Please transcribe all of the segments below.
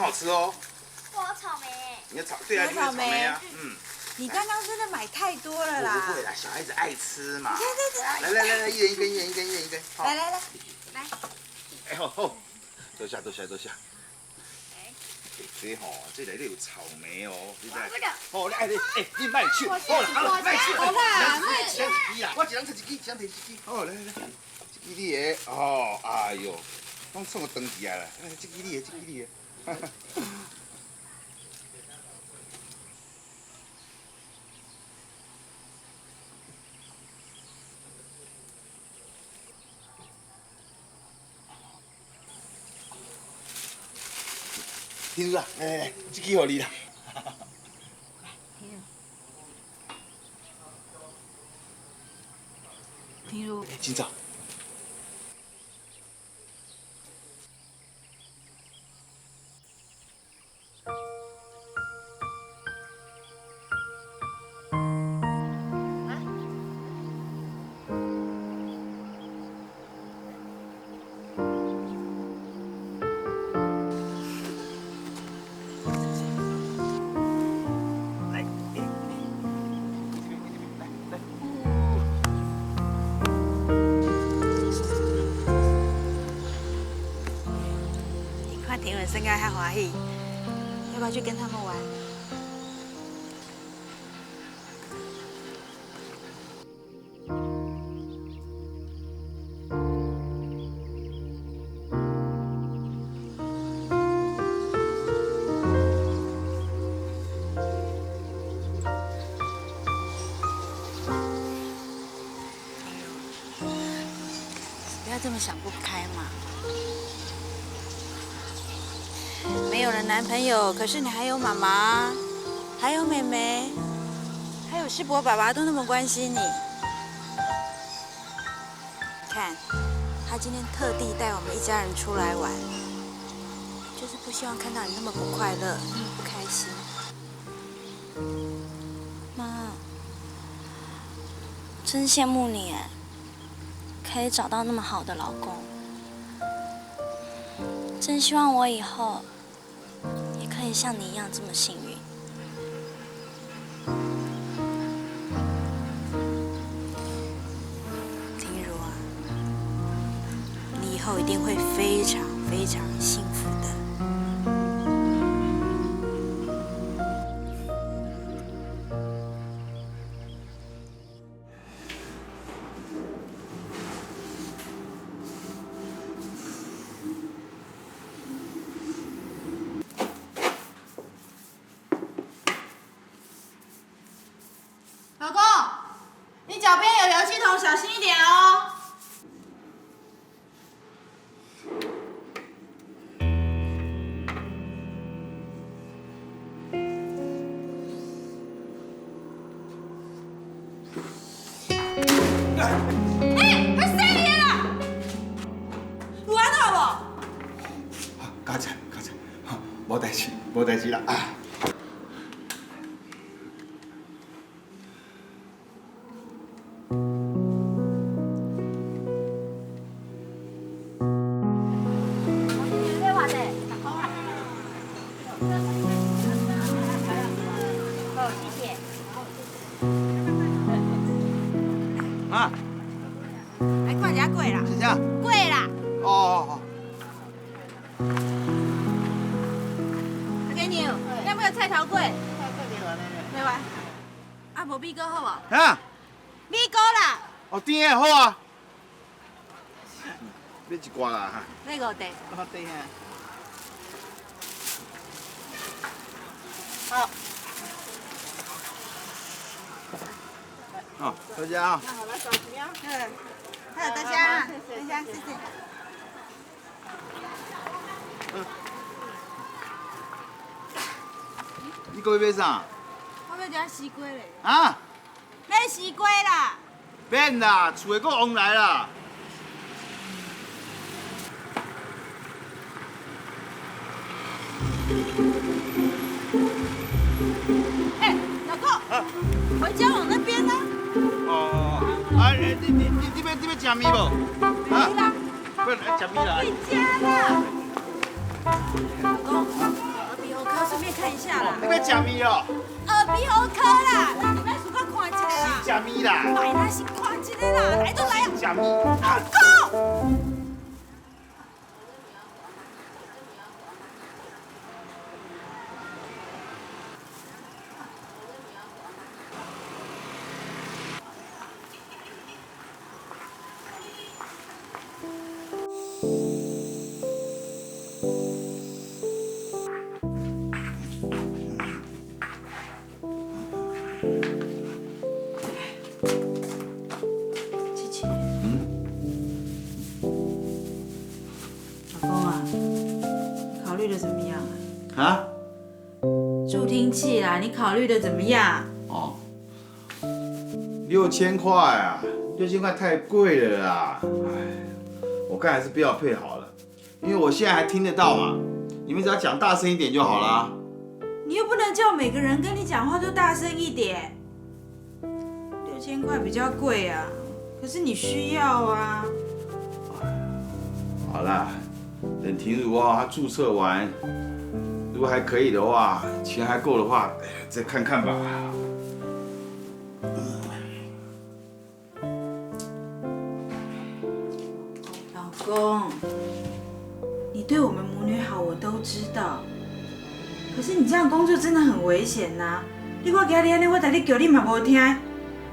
好吃哦。我有草莓。你的对啊，你的草莓啊，你刚刚真的买太多了啦。不会啦，小孩子爱吃嘛。来来，一人一根，一人一根，一人一根。来。哎好，多谢。这吼，这内底有草莓哦，你知？哦，你卖手，好啦，卖手，好啦，卖一支啦，我一人摕一支，一人摕一支。好，来，这支你的，哦，哎呦，拢创个长起来啦，这支你的，天如啊，来，这支给你啦。天如，今早。天文生该还欢喜，要不要去跟他们玩？不要这么想不开嘛。没有了男朋友，可是你还有妈妈，还有妹妹，还有世博爸爸都那么关心你。看，他今天特地带我们一家人出来玩，就是不希望看到你那么不快乐，那么不开心。妈，真羡慕你哎，可以找到那么好的老公。真希望我以后也可以像你一样这么幸运。婷如啊，你以后一定会非常非常幸福的。老公，你脚边有油漆桶，小心一点哦。快死你了！有安好好，加菜，无代志啦啊。啊，来，看一下贵啦，是啥？贵啦。哦。给你，要不要菜头粿？没完。啊，无米糕好无？啊，米糕啦，哦，甜的好啊。要一挂啦哈。那5袋。哦，对呀。好。哦，多谢啊。那好了，小김이요。还有大家，大家谢谢。你搁要买啥？我要食西瓜嘞。啊？买西瓜啦。免啦，厝的搁往来啦。哎，老公，回家往那边呢。哦，啊，你要吃面无？没啦。不然来吃面啦。回家啦。老公，好顺便看一下啦。你要食面哦？耳鼻喉科啦，那你们属个看一个啦。食面啦。买啦是看一个啦，来都来啊。食面。老公。琪琪，老公啊，考虑的怎么样啊？啊？助听器啦，你考虑的怎么样？哦，6000块啊，6000块太贵了啦。哎，我看还是不要配好了，因为我现在还听得到嘛。你们只要讲大声一点就好啦。你又不能叫每个人跟你讲话都大声一点。6000块比较贵啊，可是你需要啊。好啦，等婷如哦，她注册完，如果还可以的话，钱还够的话，再看看吧。老公，你对我们母女好，我都知道。可是你这样工作真的很危险呐！你我今日安尼，我带你叫你嘛无听，啊，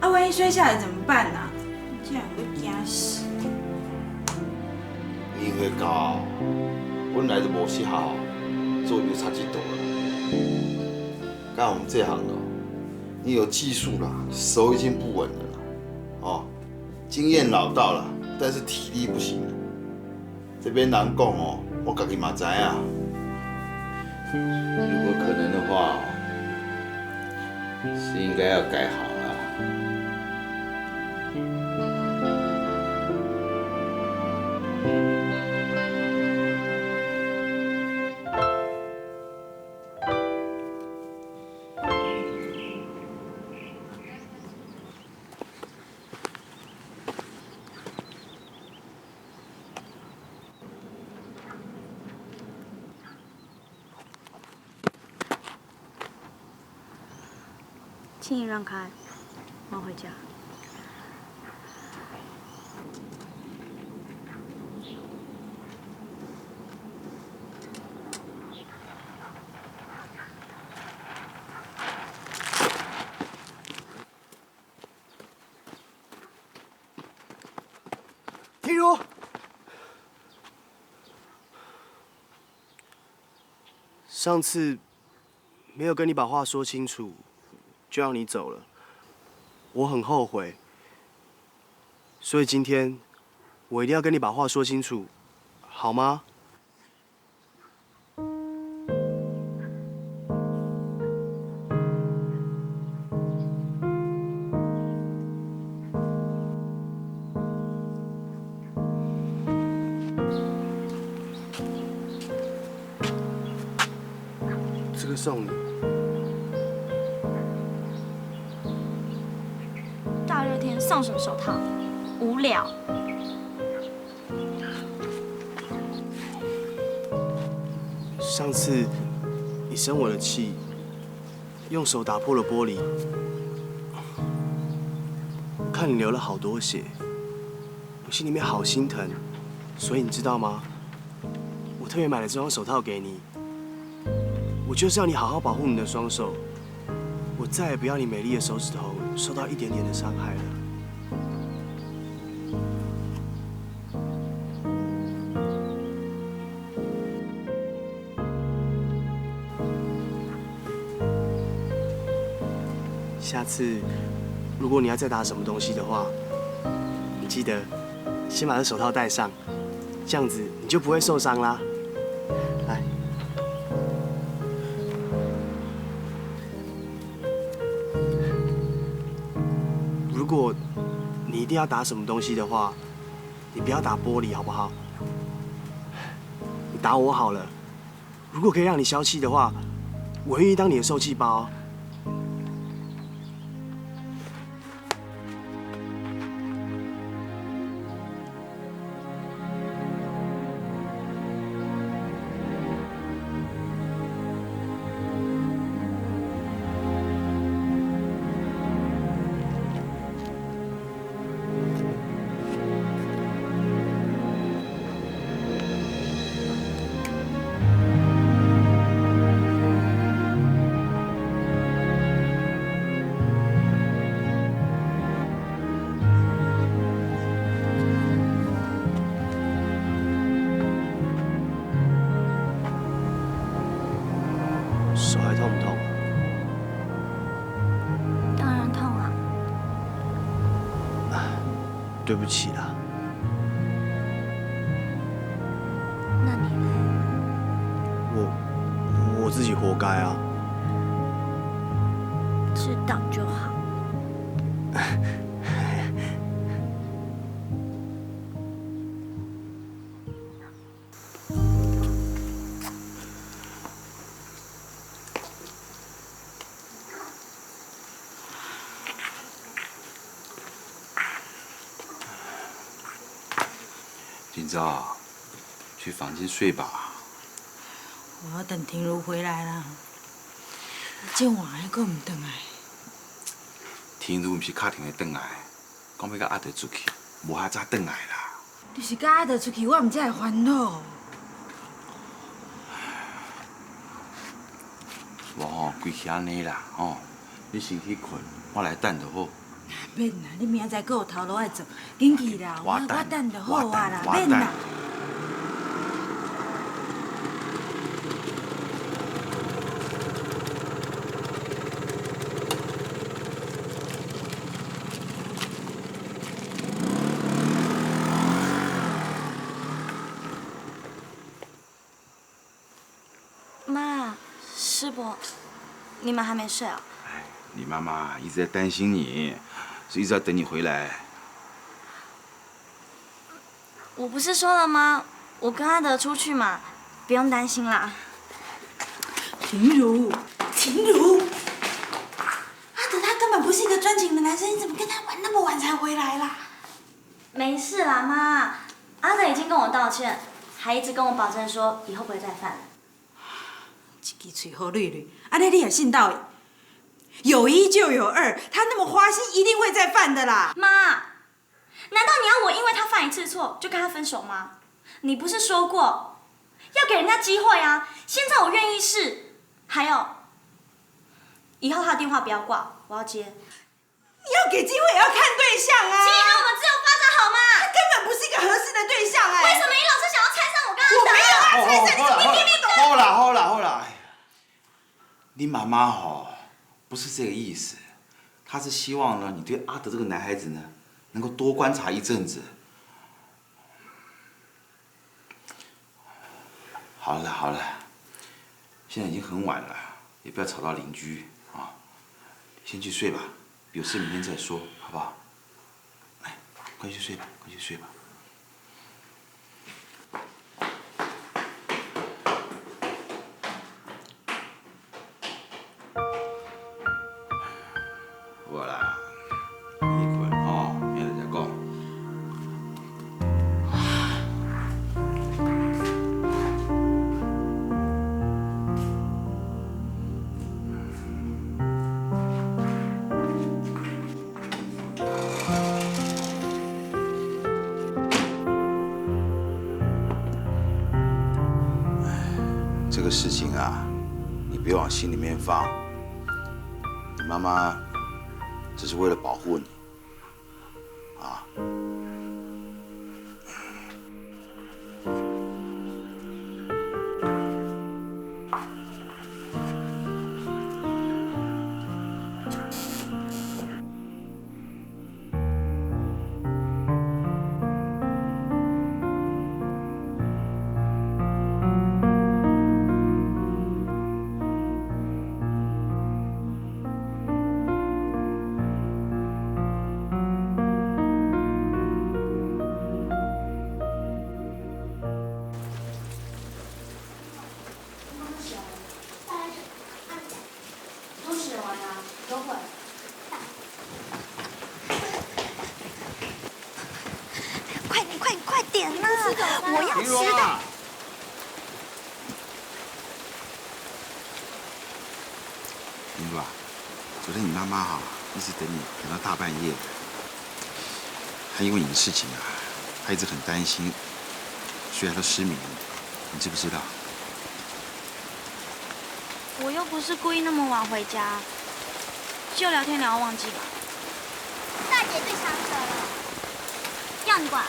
万一摔下来怎么办呐？你这样会惊死。你会搞，本来就无适合做油茶机度了。干我们这行的，你有技术啦，手已经不稳了啦，哦，经验老道了，但是体力不行了。这边人讲哦，我自己嘛知啊。如果可能的话，是应该要改行了。请你让开，我要回家。婷如，上次没有跟你把话说清楚，就让你走了，我很后悔。所以今天我一定要跟你把话说清楚，好吗？这个送你。大热天送什么手套？无聊。上次你生我的气，用手打破了玻璃，看你流了好多血，我心里面好心疼。所以你知道吗？我特别买了这双手套给你，我就是要你好好保护你的双手，我再也不要你美丽的手指头受到一点点的伤害了。下次如果你要再打什么东西的话，你记得先把这手套戴上，这样子你就不会受伤啦。来，如果你一定要打什么东西的话，你不要打玻璃好不好？你打我好了。如果可以让你消气的话，我愿意当你的受气包。对不起啦。那你呢？我自己活该啊。知道就好。今朝去房间睡吧。我要等婷如回来啦。今晚还阁唔回来？婷如毋是敲电话转来，讲要甲阿德出去，无遐早转来啦。你是甲阿德出去，我唔才会烦恼。无吼，规气安尼啦，吼，你先去困，我来等就好。免啦，你明仔载阁有头路爱做，紧去啦，我等就好啊啦，免啦。妈，师伯，你们还没睡啊？你妈妈一直在担心你，所以一直要等你回来。我不是说了吗？我跟阿德出去嘛，不用担心啦。婷如，阿德他根本不是一个专情的男生，你怎么跟他玩那么晚才回来啦？没事啦，妈。阿德已经跟我道歉，还一直跟我保证说以后不会再犯。一支嘴好绿绿，安尼你也信到？有一就有二，他那么花心，一定会再犯的啦。妈，难道你要我因为他犯一次错就跟他分手吗？你不是说过要给人家机会啊？现在我愿意试。还有，以后他的电话不要挂，我要接。你要给机会也要看对象啊。请你让我们自由发展好吗？他根本不是一个合适的对象哎。为什么你老是想要拆散我跟阿德？我没有啊，拆散你怎么偏偏懂？好啦，你妈妈吼不是这个意思，她是希望呢你对阿德这个男孩子呢能够多观察一阵子。好了，现在已经很晚了，也不要吵到邻居啊。先去睡吧，有事明天再说，好不好？来，快去睡吧。好啦，你困哦，明仔再讲。这个事情啊，你别往心里面放。你妈妈只是为了保护你，啊。都写完了，等会。快点啦！我要吃的。林如啊，昨天你妈妈一直等你等到大半夜的，她因为你的事情啊，她一直很担心，所以她都失眠，你知不知道？我又不是故意那么晚回家，就聊天聊到忘记了。大姐最想死了，要你管？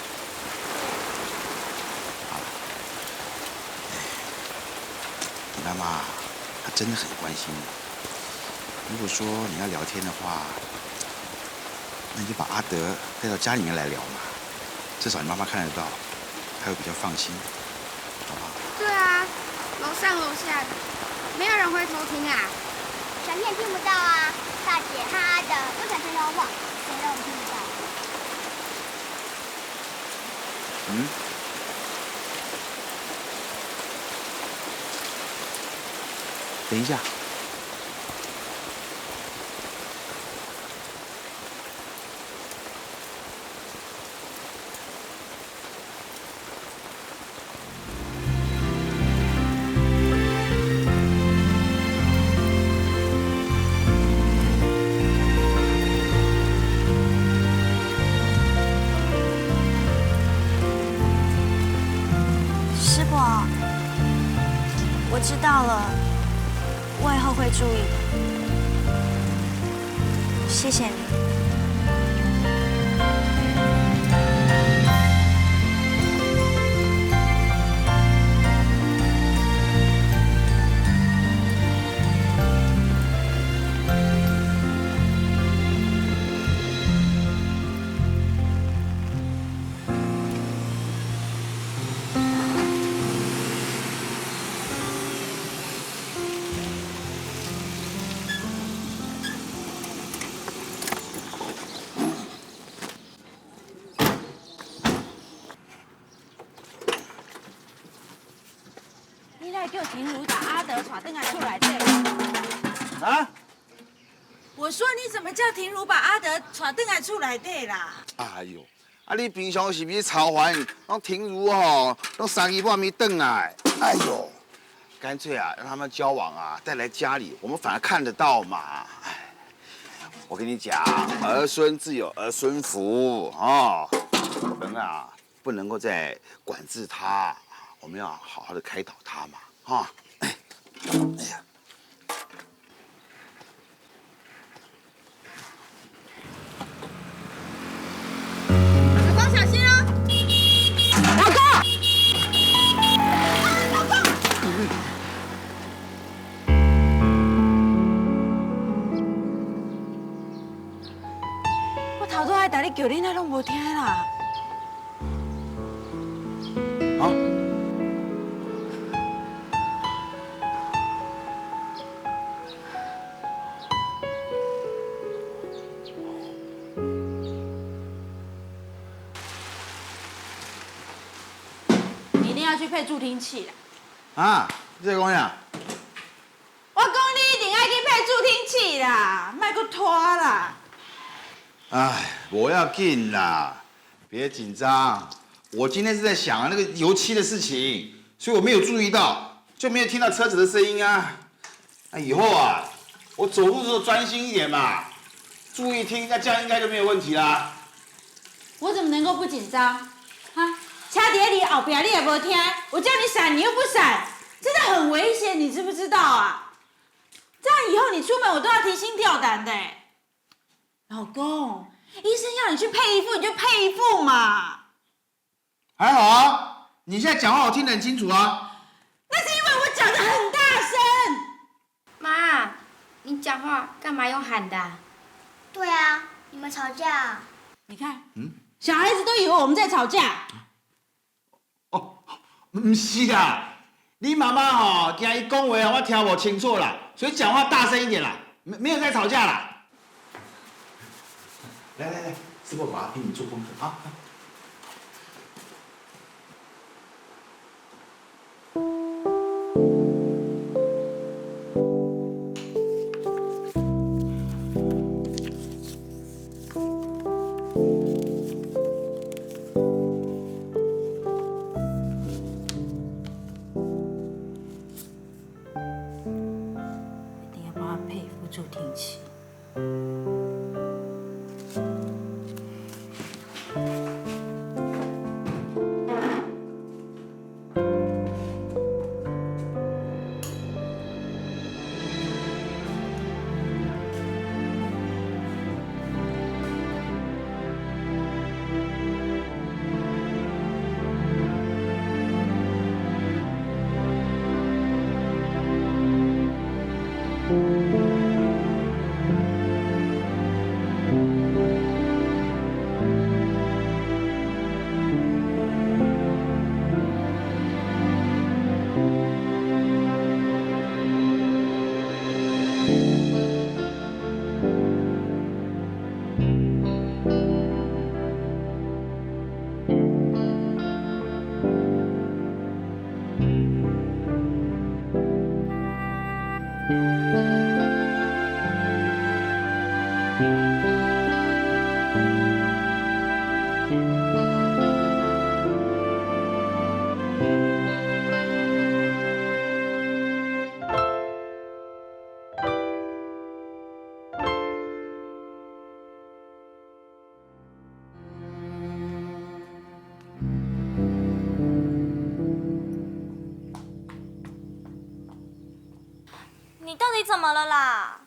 你妈妈她真的很关心你。如果说你要聊天的话，那你就把阿德带到家里面来聊嘛，至少你妈妈看得到，她会比较放心，好不好？对啊，楼上楼下的，没有人会偷听啊。小天也听不到啊，大姐和阿德都讲悄悄话，谁让我们听不到？嗯？等一下。师伯，我知道了，我以后会注意的。谢谢你。你来叫婷如把阿德带回来出来对。啊？我说你怎么叫婷如把阿德带回来出来对啦？哎呦，啊你平常是不是操烦，让婷如吼，让3更半暝转来？哎呦，干脆啊，让他们交往啊，带来家里，我们反而看得到嘛。哎，我跟你讲，儿孙自有儿孙福哦，我们啊不能够再管制他，我们要好好的开导他嘛，哈。哎呀。老公小心哦！老公，我头拄爱带你叫你，那拢无听啦。好。你一定要去配助听器啦！啊，你在讲啥？我讲你一定要去配助听器啦，莫搁拖啦。哎，我要紧啦，别紧张。我今天是在想那个油漆的事情，所以我没有注意到，就没有听到车子的声音啊。那以后啊，我走路的时候专心一点嘛，注意听，那这样应该就没有问题啦。我怎么能够不紧张？啊，车在你后边，你也无听，我叫你闪，你又不闪，真的很危险，你知不知道啊？这样以后你出门我都要提心吊胆的。老公，医生要你去配一副，你就配一副嘛。还好啊，你现在讲话我听得很清楚啊。那是因为我讲得很大声。妈，你讲话干嘛用喊的啊？对啊，你们吵架。你看，小孩子都以为我们在吵架。哦，不是啦，你妈妈吼，今伊讲话我听不清楚啦，所以讲话大声一点啦，没有在吵架啦。来来来，师傅，我要陪你做功课啊。一定要帮他配一副助听器。怎么了啦？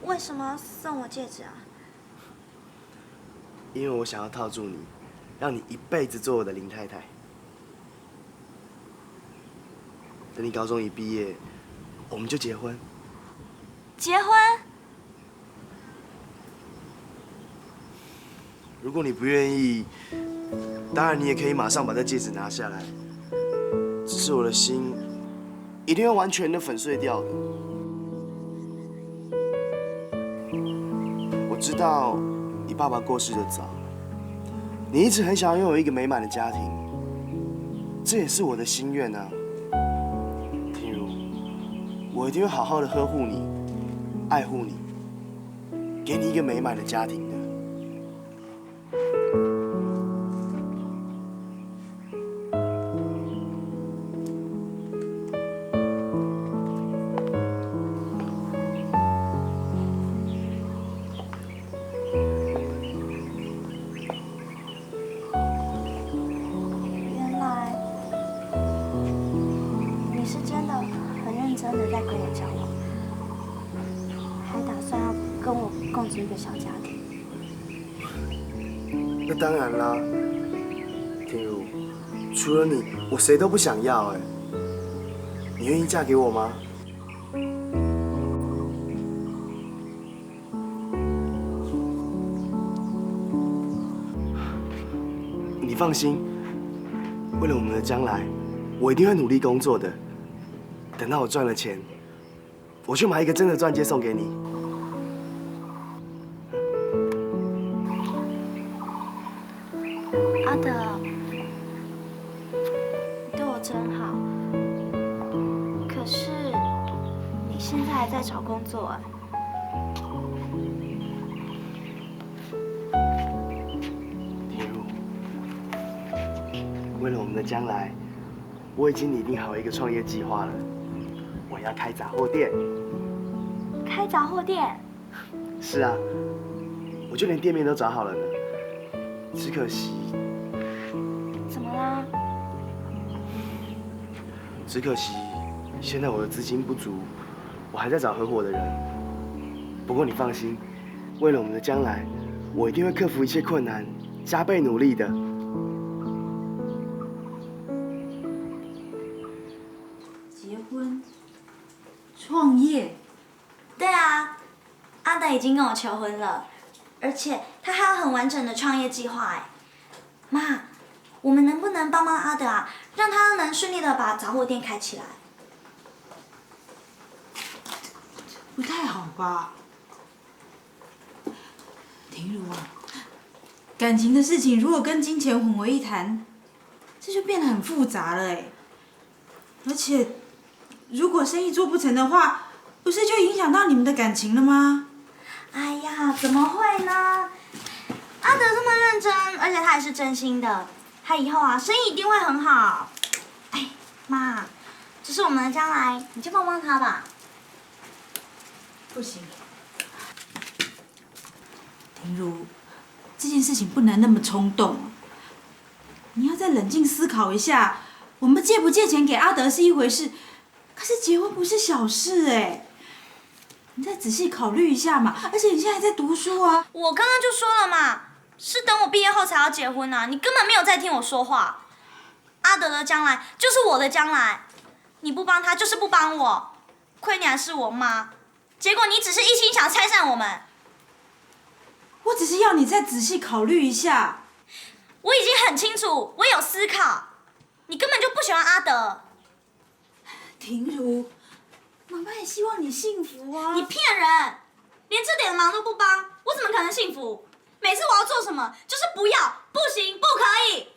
为什么要送我戒指啊？因为我想要套住你，让你一辈子做我的林太太。等你高中一毕业，我们就结婚。结婚？如果你不愿意，当然你也可以马上把这戒指拿下来。只是我的心一定会完全的粉碎掉的。我知道你爸爸过世的早，你一直很想要拥有一个美满的家庭，这也是我的心愿啊。婷如，我一定会好好的呵护你，爱护你，给你一个美满的家庭的。原来你是真的很认真的在跟我交往，还打算要跟我共组一个小家庭。那当然啦，婷如，除了你，我谁都不想要哎。你愿意嫁给我吗？你放心，为了我们的将来，我一定会努力工作的。等到我赚了钱，我去买一个真的钻戒送给你。阿德，你对我真好，可是你现在还在找工作哎。婷如，为了我们的将来，我已经拟定好一个创业计划了。我要开杂货店。开杂货店？是啊，我就连店面都找好了呢。只可惜，怎么啦？只可惜，现在我的资金不足，我还在找合伙的人。不过你放心，为了我们的将来，我一定会克服一切困难，加倍努力的。结婚、创业，对啊，阿德已经跟我求婚了，而且他还有很完整的创业计划哎。妈，我们能不能帮帮阿德啊，让他能顺利的把杂货店开起来？不太好吧？婷如啊，感情的事情如果跟金钱混为一谈，这就变得很复杂了哎。而且，如果生意做不成的话，不是就影响到你们的感情了吗？哎呀，怎么会呢？阿德这么认真，而且他还是真心的，他以后啊生意一定会很好。哎，妈，这是我们的将来，你就帮帮他吧。不行，婷如，这件事情不能那么冲动，你要再冷静思考一下。我们借不借钱给阿德是一回事，可是结婚不是小事哎。你再仔细考虑一下嘛，而且你现在还在读书啊。我刚刚就说了嘛，是等我毕业后才要结婚啊！你根本没有在听我说话。阿德的将来就是我的将来，你不帮他就是不帮我。亏你还是我妈，结果你只是一心想拆散我们。我只是要你再仔细考虑一下。我已经很清楚，我有思考，你根本就不喜欢阿德。婷如，妈妈也希望你幸福啊！你骗人，连这点忙都不帮，我怎么可能幸福？每次我要做什么，就是不要，不行，不可以。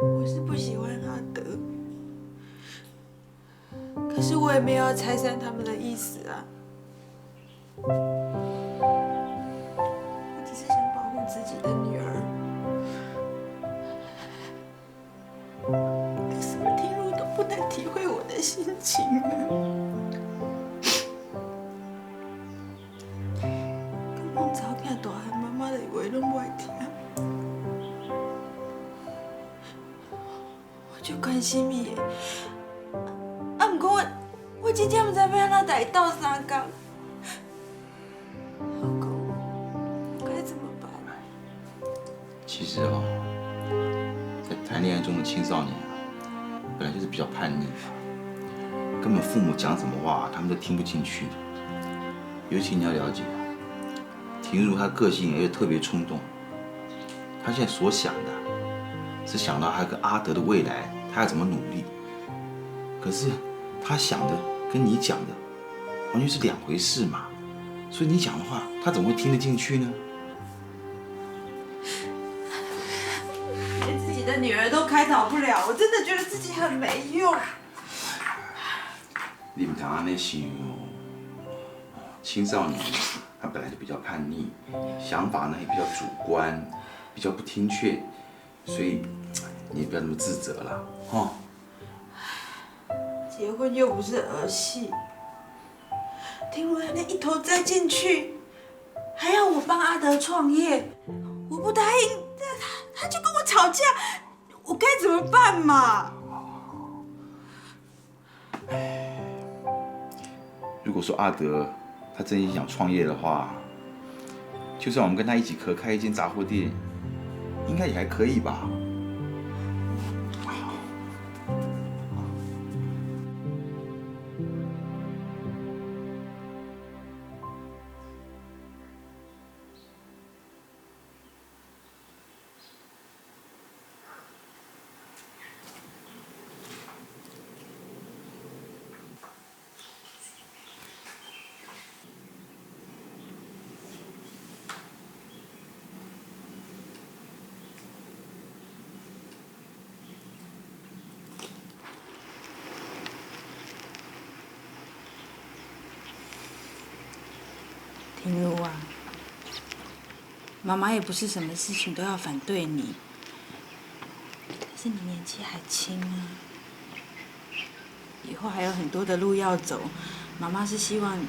我是不喜欢阿德，可是我也没有要拆散他们的意思啊。我只是想保护自己的女儿。为什么婷如都不能体会我的心情呢？根本早囝大汉，妈妈的话拢不爱听。就关心伊的，不过我真正不知道要安怎带伊斗相共。老公，该怎么办？其实啊，在谈恋爱中的青少年本来就是比较叛逆，根本父母讲什么话，他们都听不进去的。尤其你要了解，婷如她个性也特别冲动，她现在所想的是想到她跟阿德的未来，她要怎么努力。可是她想的跟你讲的完全是两回事嘛，所以你讲的话，她怎么会听得进去呢？连自己的女儿都开导不了，我真的觉得自己很没用。你唔通安尼想哦，青少年他本来就比较叛逆，想法呢也比较主观，比较不听劝，所以你也不要那么自责了，哦。结婚又不是儿戏，听如那一头栽进去，还要我帮阿德创业，我不答应，他就跟我吵架，我该怎么办嘛？如果说阿德他真心想创业的话，就算我们跟他一起合开一间杂货店，应该也还可以吧。婷如啊，妈妈也不是什么事情都要反对你，可是你年纪还轻啊，以后还有很多的路要走，妈妈是希望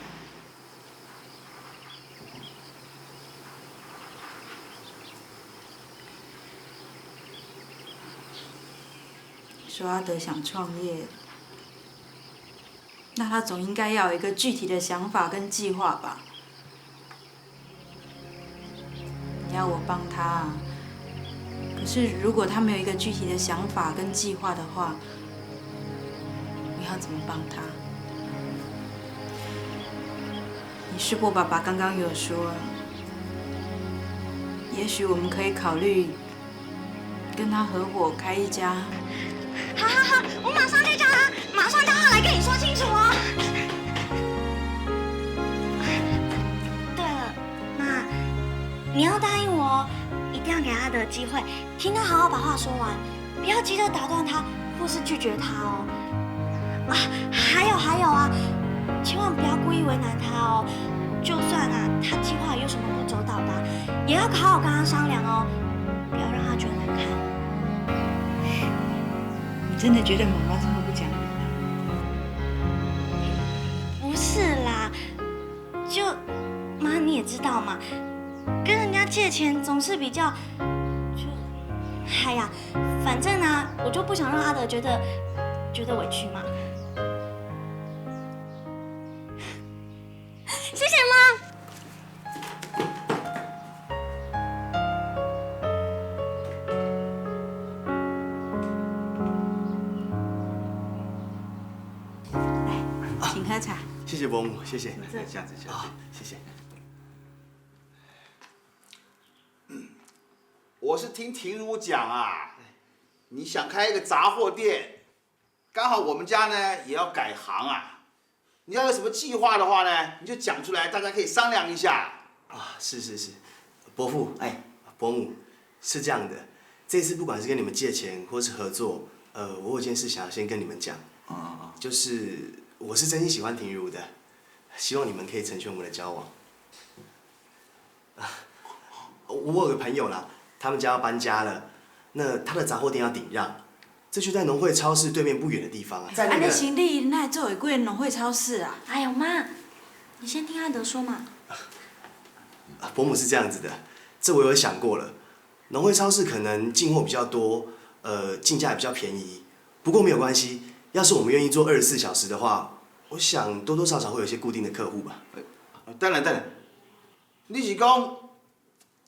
说阿德想创业，那他总应该要有一个具体的想法跟计划吧？你要我帮他，可是如果他没有一个具体的想法跟计划的话，我要怎么帮他？你世博爸爸刚刚有说，也许我们可以考虑跟他合伙开一家。好好好，我马上去叫他，马上叫他来跟你说清楚哦。对了，妈，你要答应我哦，一定要给阿德机会，听他好好把话说完，不要急着打断他或是拒绝他哦。啊，还有啊，千万不要故意为难他哦。就算啊，他计划有什么不周到的啊，也要好好跟他商量哦，不要让他觉得难堪。你真的觉得妈妈这么不讲理吗？不是啦，就妈你也知道嘛，跟人家借钱总是比较，哎呀，反正呢，我就不想让阿德觉得委屈嘛。谢谢妈。请喝茶。谢谢伯母，谢谢。下次。谢谢。我是听婷如讲啊，你想开一个杂货店，刚好我们家呢也要改行啊。你要有什么计划的话呢，你就讲出来，大家可以商量一下。啊，是，伯父，伯母，是这样的，这次不管是跟你们借钱或是合作，我有件事想要先跟你们讲，就是我是真心喜欢婷如的，希望你们可以成全我们的交往。我有个朋友啦，他们家要搬家了，那他的杂货店要顶让，这就在农会超市对面不远的地方啊。在那个。行李那做一柜农会超市啊？哎呦妈，你先听阿德说嘛。伯母是这样子的，这我有想过了，农会超市可能进货比较多，进价也比较便宜，不过没有关系，要是我们愿意做24小时的话，我想多多少少会有一些固定的客户吧。当然，你是讲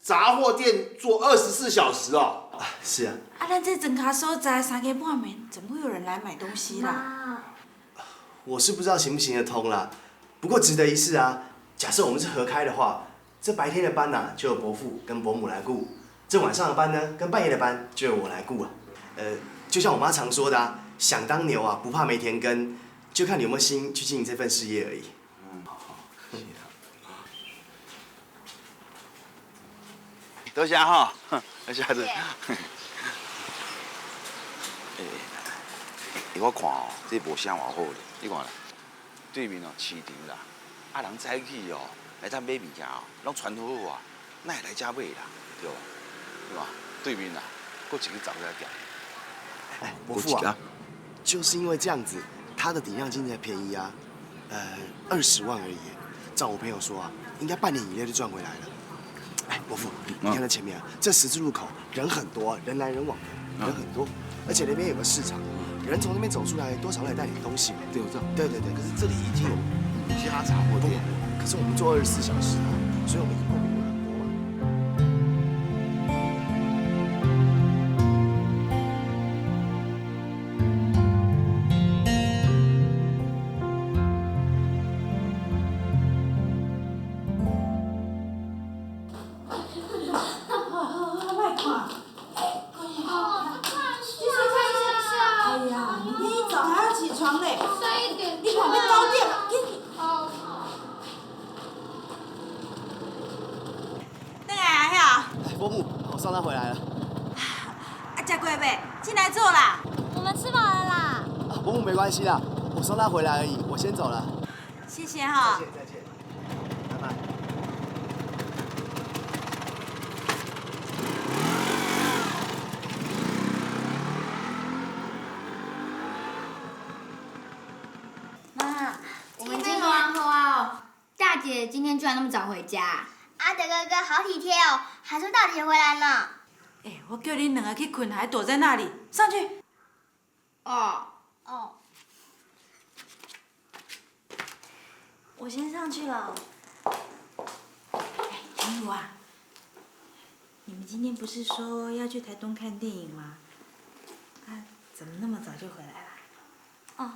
杂货店做24小时哦？是啊。咱这整卡所在3更半暝，怎么会有人来买东西啦？我是不知道行不行得通啦，不过值得一试啊。假设我们是合开的话，这白天的班啊，就由伯父跟伯母来顾；这晚上的班呢，跟半夜的班就由我来顾啊。就像我妈常说的啊，想当牛啊，不怕没田耕，就看你有没有心去经营这份事业而已。好，谢谢。多谢哈，下次。我看哦，这无啥偌好咧。你看啦，对面哦市场啦，人早起哦来这买物件哦，拢传好好啊，哪会来这买啦？对吧？对面啦，搁一个早在店。伯父啊，就是因为这样子，他的顶让金才便宜啊，20万而已。照我朋友说啊，应该半年以内就赚回来了。伯父，你看那前面啊，这十字路口人很多啊，人来人往的，人很多，而且那边有个市场。人从那边走出来，多少来带点东西嘛。对，我知道。对。可是这里已经有5家杂货店，可是我们做24小时啊，所以我们以后比人很多嘛。伯母，我送他回来了。吃过未？进来坐啦。我们吃饱了啦。伯母没关系啦，我送他回来而已，我先走了。谢谢哈。再见，拜拜。妈，我们今天哦，大姐今天居然那么早回家。阿德哥哥好体贴哦，还说大姐回来呢。我叫你2个去困，还躲在那里，上去。哦，我先上去了。婷如啊，你们今天不是说要去台东看电影吗？怎么那么早就回来了？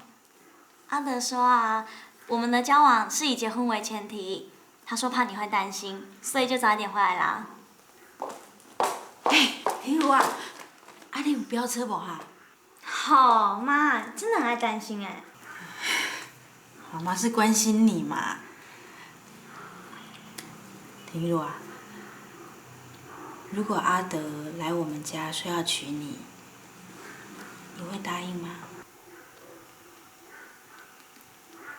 阿德说啊，我们的交往是以结婚为前提。他说怕你会担心，所以就早一点回来啦。婷如啊，你有飙车不哈？好妈，真的很爱担心哎。妈妈是关心你嘛。婷如啊，如果阿德来我们家说要娶你，你会答应吗？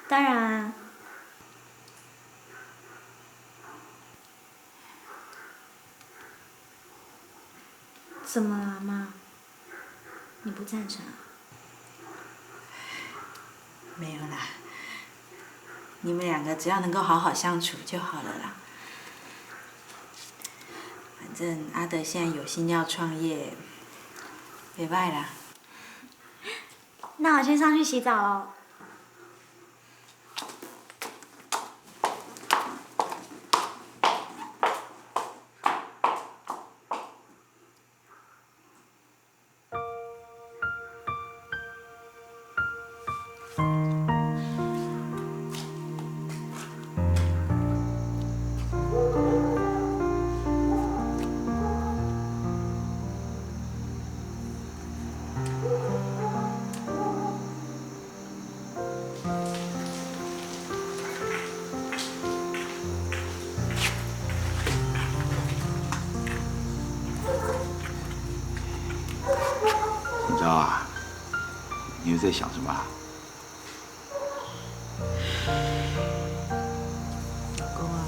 当然啊，怎么了，妈？你不赞成啊？没有啦，你们两个只要能够好好相处就好了啦。反正阿德现在有心要创业，没办啦。那我先上去洗澡喽。你知道啊？你又在想什么啊？老公啊，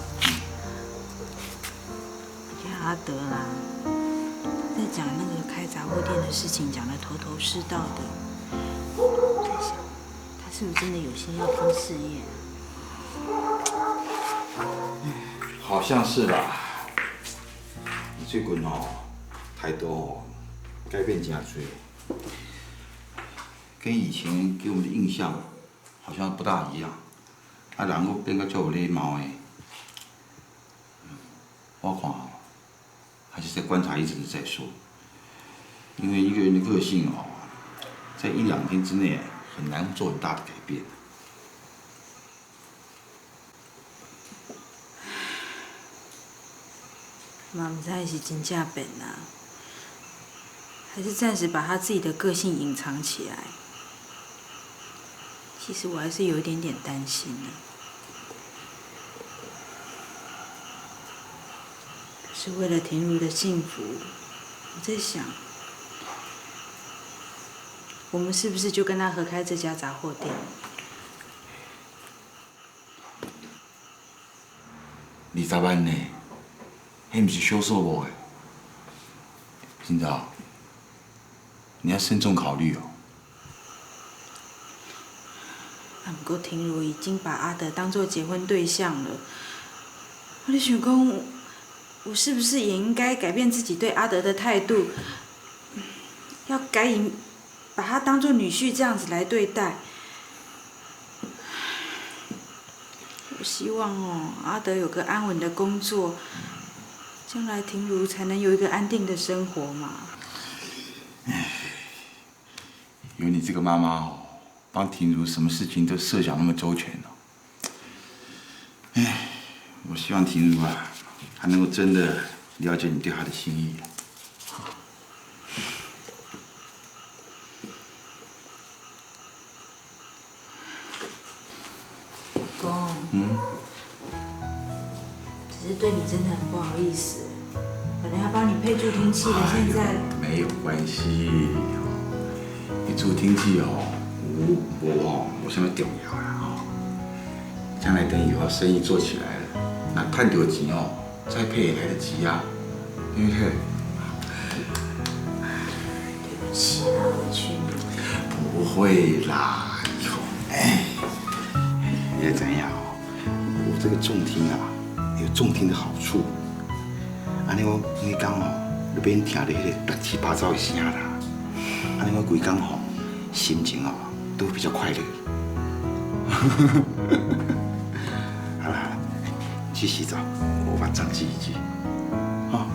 你看阿德啦，他在讲那个开杂货店的事情，讲得头头是道的。我在想，他是不是真的有心要拼事业啊？好像是吧。你最近哦，态度哦，改变真多，跟以前给我们的印象好像不大一样。啊，人都变得较有礼貌的。我看哦，还是再观察一阵子再说。因为一个人的个性哦，在1、2天之内很难做很大的改变。妈唔知是真正变啊，还是暂时把他自己的个性隐藏起来？其实我还是有一点点担心呢。可是为了婷如的幸福，我在想，我们是不是就跟他合开这家杂货店？20万呢？迄不是小数目的，真的，你要慎重考虑哦。不过婷如已经把阿德当作结婚对象了，我在想讲，我是不是也应该改变自己对阿德的态度，要改以把他当作女婿这样子来对待？我希望哦，阿德有个安稳的工作，将来婷如才能有一个安定的生活嘛。有你这个妈妈哦，帮婷如什么事情都设想那么周全哦。我希望婷如啊，她能够真的了解你对她的心意。公，只是对你真的很不好意思，本来要帮你配助听器的，现在没有关系，你助听器哦，我什么重要啦哦。将来等以后生意做起来了，那赚到钱哦，再配也来得及啊，对不对？对不起啦，委屈你。不会啦，以后你怎样哦？我这个重听啊，有重听的好处。安尼我每天哦，就免听到迄个乱七八糟的声啦。安尼我规天吼，心情哦都比较快乐。好啦，你去洗澡，我把账记一记。哦。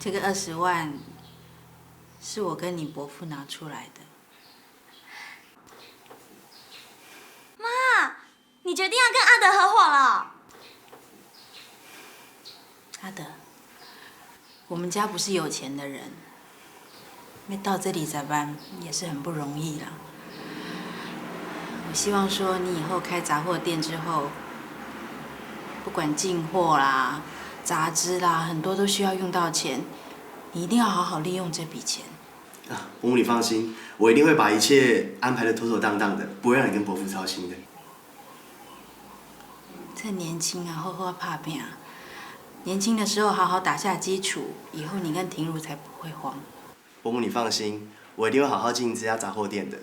这个20万是我跟你伯父拿出来的。妈，你决定要跟阿德合伙了？阿德，我们家不是有钱的人，没到这20万也是很不容易啦。我希望说你以后开杂货店之后，不管进货啦、杂支啦，很多都需要用到钱。你一定要好好利用这笔钱。啊，伯母你放心，我一定会把一切安排的妥妥当当的，不会让你跟伯父操心的。趁年轻啊，好好打拼啊。年轻的时候好好打下基础，以后你跟婷如才不会慌。伯母你放心，我一定会好好经营这家杂货店的，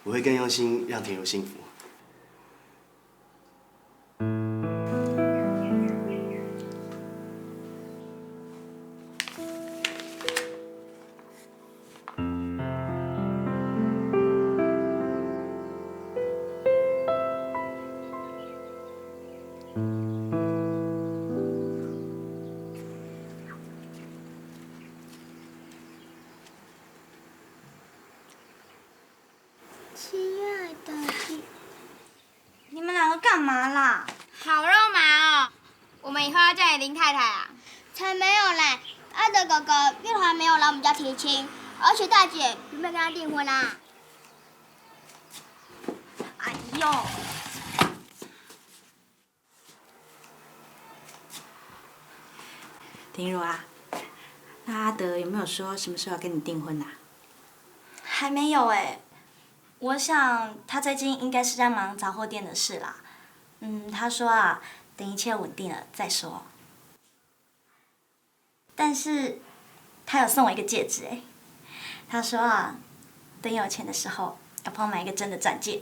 我会更用心让婷如幸福。亲爱的，你们两个干嘛啦？好肉麻哦！我们以后要叫你林太太啊？才没有嘞！阿德哥哥月头还没有来我们家提亲，而且大姐准备跟他订婚啦。哎呦！婷如啊，那阿德有没有说什么时候要跟你订婚啊？还没有哎，我想他最近应该是在忙杂货店的事啦。他说啊，等一切稳定了再说。但是，他有送我一个戒指哎，他说啊，等有钱的时候要帮我买一个真的钻戒。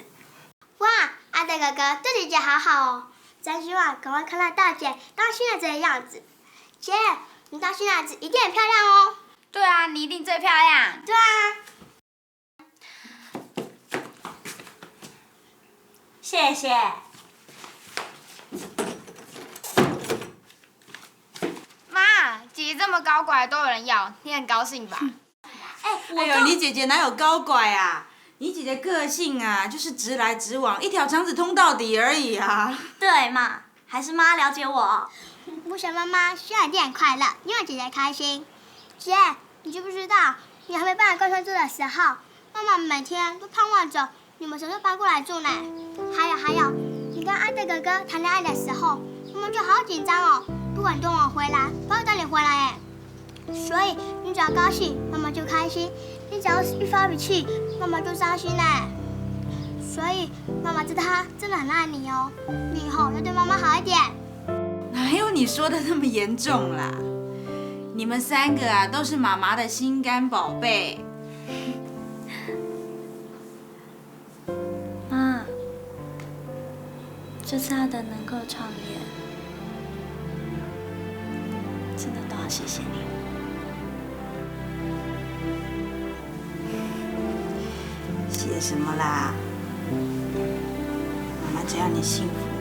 哇，阿德哥哥对姐姐好好哦！真希望赶快看到大姐当新娘子的样子。姐，你当新娘子一定很漂亮哦。对啊，你一定最漂亮。对啊。谢谢。妈，姐姐这么高贵都有人要，你很高兴吧？哎呦，你姐姐哪有高拐啊？你姐姐个性啊，就是直来直往，一条肠子通到底而已啊。对嘛，还是妈了解我。我想妈妈现在一定很快乐，因为姐姐开心。姐，你知不知道，你还没搬来高山住的时候，妈妈每天都盼望着你们什么时候搬过来住呢？还有，你跟阿德哥哥谈恋爱的时候，妈妈就好紧张哦，不管多晚回来，都会等你回来哎。所以你只要高兴，妈妈就开心；你只要一发脾气，妈妈就伤心哎。所以妈妈知道她真的很爱你哦，你以后要对妈妈好一点。哪有你说的那么严重啦？你们三个啊，都是妈妈的心肝宝贝。妈，这次阿德能够创业，真的都要谢谢你。谢什么啦？妈妈只要你幸福。